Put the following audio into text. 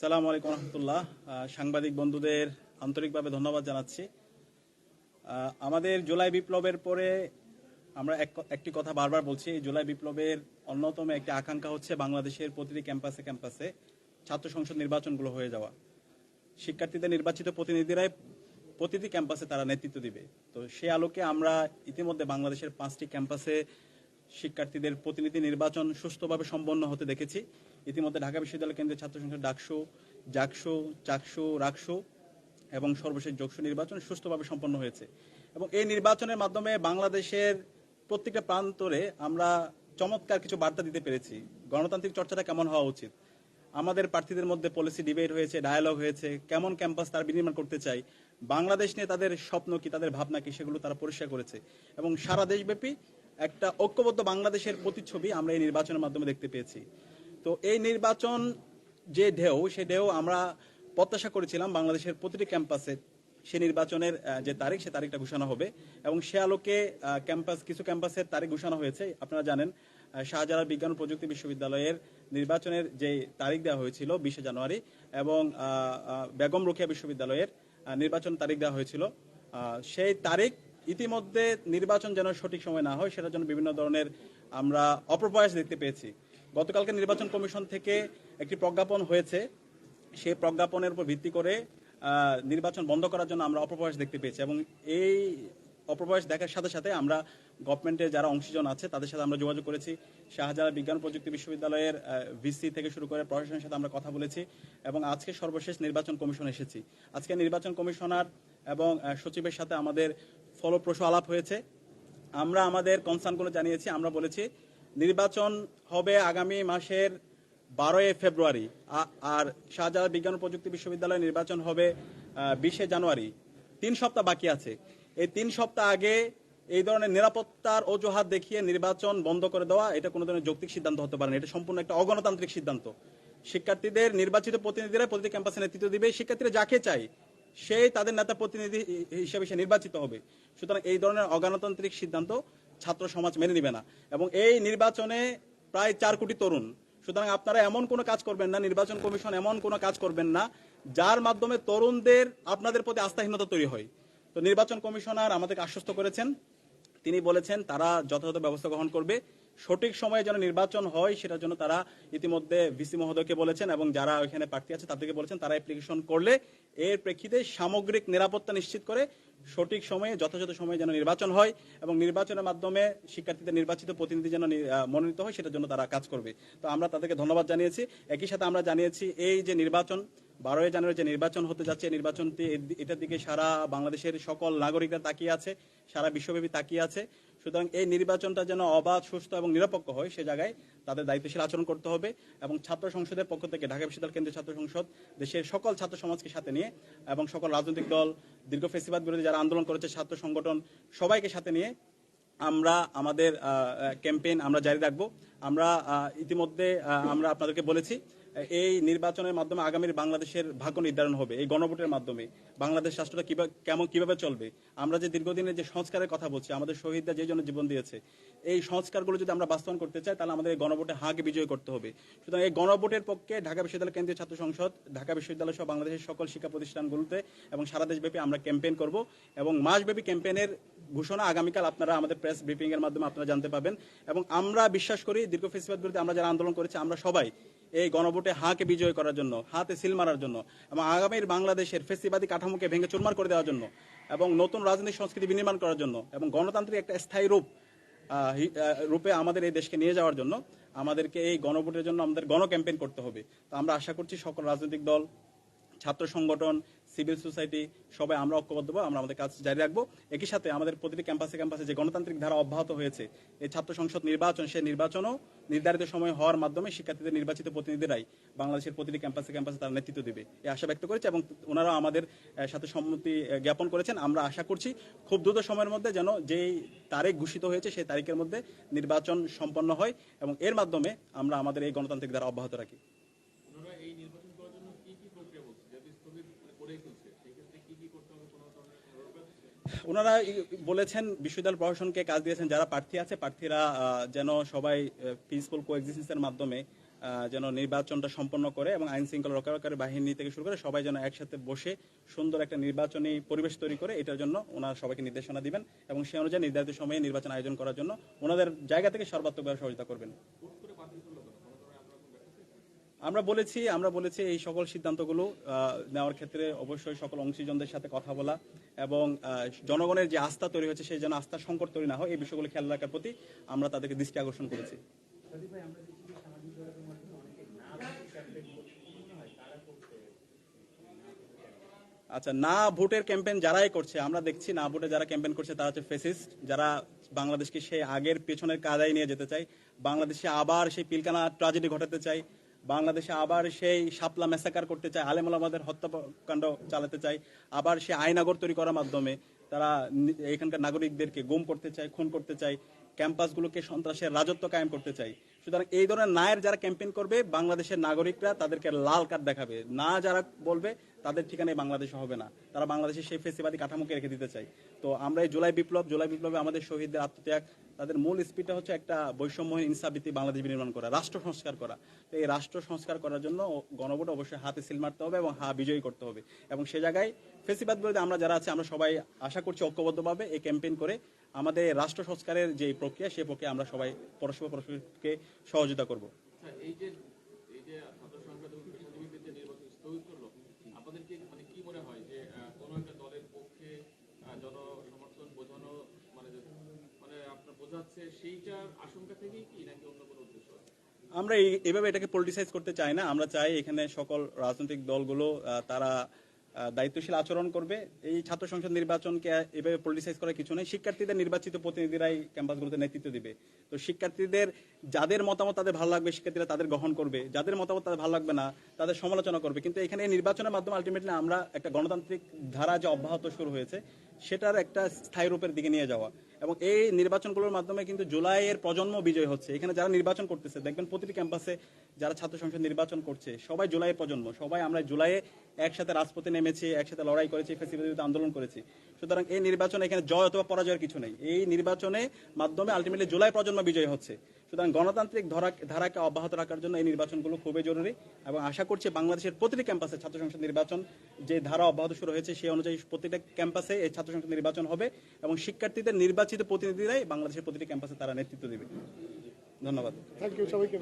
আসসালামু আলাইকুম রহমতুল্লাহ। সাংবাদিক বন্ধুদের আন্তরিকভাবে ধন্যবাদ জানাচ্ছি। আমাদের জুলাই বিপ্লবের পরে আমরা একটি কথা বারবার বলছি, জুলাই বিপ্লবের অন্যতম একটি আকাঙ্ক্ষা হচ্ছে বাংলাদেশের প্রতিটি ক্যাম্পাসে ক্যাম্পাসে ছাত্র সংসদ নির্বাচনগুলো হয়ে যাওয়া। শিক্ষার্থীদের নির্বাচিত প্রতিনিধিরাই প্রতিটি ক্যাম্পাসে তারা নেতৃত্ব দিবে। তো সে আলোকে আমরা ইতিমধ্যে বাংলাদেশের 5টি ক্যাম্পাসে শিক্ষার্থীদের প্রতিনিধি নির্বাচন সুষ্ঠুভাবে সম্পন্ন হতে দেখেছি। ইতিমধ্যে ঢাকা বিশ্ববিদ্যালয় কেন্দ্রীয় ছাত্র সংসদ ডাকসু, জাকসু, চাকসু, রাকসু এবং সর্বশেষ যোগসু নির্বাচন সুষ্ঠুভাবে সম্পন্ন হয়েছে। এবং এই নির্বাচনের মাধ্যমে বাংলাদেশের প্রত্যেকটা প্রান্তরে আমরা চমৎকার কিছু বার্তা দিতে পেরেছি। গণতান্ত্রিক চর্চাটা কেমন হওয়া উচিত, আমাদের প্রার্থীদের মধ্যে পলিসি ডিবেট হয়েছে, ডায়ালগ হয়েছে, কেমন ক্যাম্পাস তারা বিনির্মাণ করতে চায়, বাংলাদেশ নিয়ে তাদের স্বপ্ন কি, তাদের ভাবনা কি, সেগুলো তারা পরিষ্কার করেছে। এবং সারা দেশব্যাপী একটা ঐক্যবদ্ধ বাংলাদেশের প্রতিচ্ছবি আমরা এই নির্বাচনের মাধ্যমে দেখতে পেয়েছি। তো এই নির্বাচন যে ঢেউ, সে ঢেউ আমরা প্রত্যাশা করেছিলাম বাংলাদেশের প্রতিটি ক্যাম্পাসে সে নির্বাচনের যে তারিখ, সে তারিখটা ঘোষণা হবে। এবং সে আলোকে কিছু ক্যাম্পাসের তারিখ ঘোষণা হয়েছে। আপনারা জানেন শাহজালাল বিজ্ঞান ও প্রযুক্তি বিশ্ববিদ্যালয়ের নির্বাচনের যে তারিখ দেওয়া হয়েছিল 20 জানুয়ারি, এবং বেগম রোকেয়া বিশ্ববিদ্যালয়ের নির্বাচন তারিখ দেওয়া হয়েছিল। সেই তারিখ ইতিমধ্যে নির্বাচন যেন সঠিক সময় না হয়, সেটার জন্য বিভিন্ন ধরনের আমরা অপপ্রয়াস দেখতে পেয়েছি। গতকালকে নির্বাচন কমিশন থেকে একটি প্রজ্ঞাপন হয়েছে, সেই প্রজ্ঞাপনের উপর ভিত্তি করে নির্বাচন বন্ধ করার জন্য আমরা অপপ্রয়াস দেখতে পেয়েছি। এবং এই অপপ্রয়াস দেখার সাথে সাথে আমরা গভর্নমেন্টের যারা অংশীজন আছে তাদের সাথে আমরা যোগাযোগ করেছি। শাহজালাল বিজ্ঞান প্রযুক্তি বিশ্ববিদ্যালয়ের ভিসি থেকে শুরু করে প্রশাসনের সাথে আমরা কথা বলেছি। এবং আজকে সর্বশেষ নির্বাচন কমিশন এসেছি। আজকে নির্বাচন কমিশনার এবং সচিবের সাথে আমাদের ফলপ্রসূ আলাপ হয়েছে। আমরা আমাদের কনসার্নগুলো জানিয়েছি। আমরা বলেছি নির্বাচন হবে আগামী মাসের 12 ফেব্রুয়ারি, আর শাহজালাল বিজ্ঞান ও প্রযুক্তি বিশ্ববিদ্যালয় নির্বাচন হবে 20 জানুয়ারি। 3 সপ্তাহ বাকি আছে। এই 3 সপ্তাহ আগে এই ধরনের নিরাপত্তার অজুহাত দেখিয়ে নির্বাচন বন্ধ করে দেওয়া, এটা কোনো ধরনের যৌক্তিক সিদ্ধান্ত হতে পারে না। এটা সম্পূর্ণ একটা অগণতান্ত্রিক সিদ্ধান্ত। শিক্ষার্থীদের নির্বাচিত প্রতিনিধিরা প্রতিটি ক্যাম্পাসে নেতৃত্ব দিবে। শিক্ষার্থীরা যাকে চায় সেই তাদের নেতা প্রতিনিধি হিসেবে সে নির্বাচিত হবে। সুতরাং এই ধরনের অগণতান্ত্রিক সিদ্ধান্ত ছাত্র সমাজ মেনে নিবে না। এবং এই নির্বাচনে প্রায় 4 কোটি তরুণ। সুতরাং আপনারা এমন কোনো কাজ করবেন না, নির্বাচন কমিশন এমন কোনো কাজ করবেন না যার মাধ্যমে তরুণদের আপনাদের প্রতি আস্থাহীনতা তৈরি হয়। তো নির্বাচন কমিশনার আমাদেরকে আশ্বস্ত করেছেন, তিনি বলেছেন তারা যথাযথ ব্যবস্থা গ্রহণ করবে। সঠিক সময়ে যেন নির্বাচন হয় সেটার জন্য তারা ইতিমধ্যে ভিসি মহোদয়কে বলেছেন এবং যারা ওইখানে প্রার্থী আছে তাদেরকে বলেছেন তারা অ্যাপ্লিকেশন করলে এর প্রেক্ষিতে সামগ্রিক নিরাপত্তা নিশ্চিত করে সঠিক সময়ে যথাযথ সময়ে যেন নির্বাচন হয় এবং নির্বাচনের মাধ্যমে শিক্ষার্থীদের নির্বাচিত প্রতিনিধি যেন মনোনীত হয় সেটার জন্য তারা কাজ করবে। তো আমরা তাদেরকে ধন্যবাদ জানিয়েছি। একই সাথে আমরা জানিয়েছি এই যে নির্বাচন 12 জানুয়ারি যে নির্বাচন হতে যাচ্ছে, নির্বাচনটি এটার দিকে সারা বাংলাদেশের সকল নাগরিকরা তাকিয়ে আছে, সারা বিশ্বব্যাপী তাকিয়ে আছে। সুতরাং এই নির্বাচনটা যেন অবাধ, সুস্থ এবং নিরপেক্ষ হয় সে জায়গায় তাদের দায়িত্বশীল আচরণ করতে হবে। এবং ছাত্র সংসদের পক্ষ থেকে ঢাকা বিশ্ববিদ্যালয় কেন্দ্রীয় ছাত্র সংসদ দেশের সকল ছাত্র সমাজকে সাথে নিয়ে এবং সকল রাজনৈতিক দল, দীর্ঘ ফেসিবাদ বিরোধী যারা আন্দোলন করেছে, ছাত্র সংগঠন, সবাইকে সাথে নিয়ে আমরা আমাদের ক্যাম্পেইন আমরা জারি রাখবো। আমরা ইতিমধ্যে আমরা আপনাদেরকে বলেছি এই নির্বাচনের মাধ্যমে আগামীর বাংলাদেশের ভাগ্য নির্ধারণ হবে। এই গণভোটের মাধ্যমে বাংলাদেশ রাষ্ট্রটা কিভাবে চলবে। আমরা যে দীর্ঘদিনের যে সংস্কারের কথা বলছি, আমাদের শহীদরা যে জন্য জীবন দিয়েছে, এই সংস্কারগুলো যদি আমরা বাস্তবায়ন করতে চাই তাহলে আমাদের এই গণভোটে হাঁকে বিজয় করতে হবে। সুতরাং এই গণভোটের পক্ষে ঢাকা বিশ্ববিদ্যালয় কেন্দ্রীয় ছাত্র সংসদ, ঢাকা বিশ্ববিদ্যালয় সহ বাংলাদেশের সকল শিক্ষা প্রতিষ্ঠানগুলোতে এবং সারা দেশব্যাপী আমরা ক্যাম্পেইন করব। এবং মাসব্যাপী ক্যাম্পেইনের ঘোষণা আগামীকাল আপনারা আমাদের প্রেস ব্রিফিং এর মাধ্যমে আপনারা জানতে পাবেন। এবং আমরা বিশ্বাস করি দীর্ঘ ফেসিবাদ বিরোধী আমরা যারা আন্দোলন করেছি আমরা সবাই এই গণভোটে হাঁকে বিজয় করার জন্য, হাতে সিল মারার জন্য এবং আগামীর বাংলাদেশের ফেসিবাদী কাঠামোকে ভেঙে চুরমার করে দেওয়ার জন্য এবং নতুন রাজনৈতিক সংস্কৃতি বিনির্মাণ করার জন্য এবং গণতান্ত্রিক একটা স্থায়ী রূপে আমাদের এই দেশকে নিয়ে যাওয়ার জন্য আমাদেরকে এই গণভোটের জন্য আমাদের গণ ক্যাম্পেইন করতে হবে। তো আমরা আশা করছি সকল রাজনৈতিক দল, ছাত্র সংগঠন, সিভিল সোসাইটি সবাই আমরা ঐক্যবদ্ধ হবো, আমরা আমাদের কাজ জারি রাখবো। একই সাথে আমাদের প্রতিটি ক্যাম্পাসে ক্যাম্পাসে যে গণতান্ত্রিক ধারা অব্যাহত হয়েছে, এই ছাত্র সংসদ নির্বাচন, সেই নির্বাচনও নির্ধারিত সময় হওয়ার মাধ্যমে শিক্ষার্থীদের নির্বাচিত প্রতিনিধিরাই বাংলাদেশের প্রতিটি ক্যাম্পাসে ক্যাম্পাসে তারা নেতৃত্ব দেবে এই আশা ব্যক্ত করেছে এবং ওনারাও আমাদের সাথে সম্মতি জ্ঞাপন করেছেন। আমরা আশা করছি খুব দ্রুত সময়ের মধ্যে যেন যেই তারিখ ঘোষিত হয়েছে সেই তারিখের মধ্যে নির্বাচন সম্পন্ন হয় এবং এর মাধ্যমে আমরা আমাদের এই গণতান্ত্রিক ধারা অব্যাহত রাখি। ওনারা বলেছেন বিশ্ববিদ্যালয় প্রশাসনকে কাজ দিয়েছেন, যারা প্রার্থী আছে প্রার্থীরা যেন সবাই পিসফুল কোএক্সিস্টেন্সের মাধ্যমে যেন নির্বাচনটা সম্পন্ন করে এবং আইন শৃঙ্খলা রক্ষাকারী বাহিনী থেকে শুরু করে সবাই যেন একসাথে বসে সুন্দর একটা নির্বাচনী পরিবেশ তৈরি করে এটার জন্য ওনারা সবাইকে নির্দেশনা দিবেন এবং সেই অনুযায়ী নির্ধারিত সময়ে নির্বাচন আয়োজন করার জন্য ওনাদের জায়গা থেকে সর্বাত্মকভাবে সহযোগিতা করবেন। আমরা বলেছি এই সকল সিদ্ধান্তগুলো নেওয়ার ক্ষেত্রে অবশ্যই সকল অংশীজনদের সাথে কথা বলা এবং জনগণের যে আস্থা তৈরি হয়েছে সেই যেন আস্থার সংকট তৈরি না হয় এই বিষয়গুলো খেয়াল রাখার প্রতি আমরা তাদেরকে দৃষ্টি আকর্ষণ করেছি। আচ্ছা, না ভোটের ক্যাম্পেইন যারাই করছে আমরা দেখছি, না ভোটে যারা ক্যাম্পেইন করছে তারা হচ্ছে ফেসিস্ট, যারা বাংলাদেশকে সেই আগের পেছনের কাদায় নিয়ে যেতে চায়, বাংলাদেশে আবার সেই পিলকানা ট্র্যাজেডি ঘটাতে চায়, বাংলাদেশে আবার সেই শাপলা ম্যাসাকার করতে চায়, আলেম ওলামাদের হত্যাকাণ্ড চালাতে চায়, আবার সেই আইনাগর তৈরি করার মাধ্যমে তারা এখানকার নাগরিকদেরকে গুম করতে চায়, খুন করতে চায়, ক্যাম্পাসগুলোকে সন্ত্রাসের রাজত্ব কায়েম করতে চায়। সুতরাং এই ধরনের নায়ের যারা ক্যাম্পেইন করবে বাংলাদেশের নাগরিকরা তাদেরকে লাল কার্ড দেখাবে, না যারা বলবে তাদের ঠিকানায় বাংলাদেশে হবে না, তারা বাংলাদেশের সেই ফেসিবাদী কাঠামোকে রেখে দিতে চায়। তো আমরা এই জুলাই বিপ্লবে আমাদের শহীদদের আত্মত্যাগ, তাদের মূল স্পিডটা হচ্ছে একটা বৈষম্যহীন ইনসাফভিত্তিক বাংলাদেশ বিনির্মাণ করা, রাষ্ট্র সংস্কার করা। তো এই রাষ্ট্র সংস্কার করার জন্য গণভোট অবশ্যই হাতে সিল মারতে হবে এবং বিজয়ী করতে হবে এবং সে জায়গায় ফেসিবাদ বিরোধী আমরা যারা আছে আমরা সবাই আশা করছি ঐক্যবদ্ধভাবে এই ক্যাম্পেইন করে আমাদের রাষ্ট্র সংস্কারের যে প্রক্রিয়া সেই প্রক্রিয়া আমরা সবাই পরস্পরকে সহযোগিতা করব। এই যে ছাত্র সংসদ এবং পেশাজীবীদের যে নির্বাচন স্থগিত করলো, আপনাদেরকে মানে কি মনে হয় যে কোনো একটা দলের পক্ষে জনসমর্থন বোঝানো মানে আপনার বোঝাচ্ছে সেইটার আশঙ্কা থেকেই কি নাকি অন্য কোনো উদ্দেশ্য? আমরা এইভাবে এটাকে পলিটিসাইজ করতে চাই না। আমরা চাই এখানে সকল রাজনৈতিক দলগুলো তারা দায়িত্বশীল আচরণ করবে। এই ছাত্র সংসদ নির্বাচনকে এভাবে পলিটিসাইজ করার কিছু নেই। শিক্ষার্থীদের নির্বাচিত প্রতিনিধিরাই ক্যাম্পাসগুলোতে নেতৃত্ব দিবে। তো শিক্ষার্থীদের যাদের মতামত তাদের ভালো লাগবে শিক্ষার্থীরা তাদের গ্রহণ করবে, যাদের মতামত তাদের ভালো লাগবে না তাদের সমালোচনা করবে। কিন্তু এখানে এই নির্বাচনের মাধ্যমে আলটিমেটলি আমরা একটা গণতান্ত্রিক ধারা যে অব্যাহত শুরু হয়েছে সেটার একটা স্থায়ী রূপের দিকে নিয়ে যাওয়া এবং এই নির্বাচনগুলোর মাধ্যমে কিন্তু জুলাইয়ের প্রজন্ম বিজয় হচ্ছে। এখানে যারা নির্বাচন করতেছে দেখবেন প্রতিটি ক্যাম্পাসে যারা ছাত্র সংসদ নির্বাচন করছে সবাই জুলাইয়ের প্রজন্ম, সবাই আমরা জুলাইয়ে একসাথে রাজপথে নেমেছি, একসাথে লড়াই করেছি, ফ্যাসিবাদ বিরোধী আন্দোলন করেছি। সুতরাং এই নির্বাচনে এখানে জয় অথবা পরাজয়ের কিছু নেই। এই নির্বাচনের মাধ্যমে আলটিমেটলি জুলাই প্রজন্ম বিজয় হচ্ছে। সুতরাং গণতান্ত্রিক ধারাকে অব্যাহত রাখার জন্য এই নির্বাচনগুলো খুবই জরুরি এবং আশা করছি বাংলাদেশের প্রতিটি ক্যাম্পাসে ছাত্র সংসদ নির্বাচন যে ধারা অব্যাহত শুরু হয়েছে সেই অনুযায়ী প্রতিটা ক্যাম্পাসে এই ছাত্র সংসদ নির্বাচন হবে এবং শিক্ষার্থীদের নির্বাচিত প্রতিনিধিরাই বাংলাদেশের প্রতিটি ক্যাম্পাসে তারা নেতৃত্ব দেবে। ধন্যবাদ। থ্যাংক ইউ সবাইকে।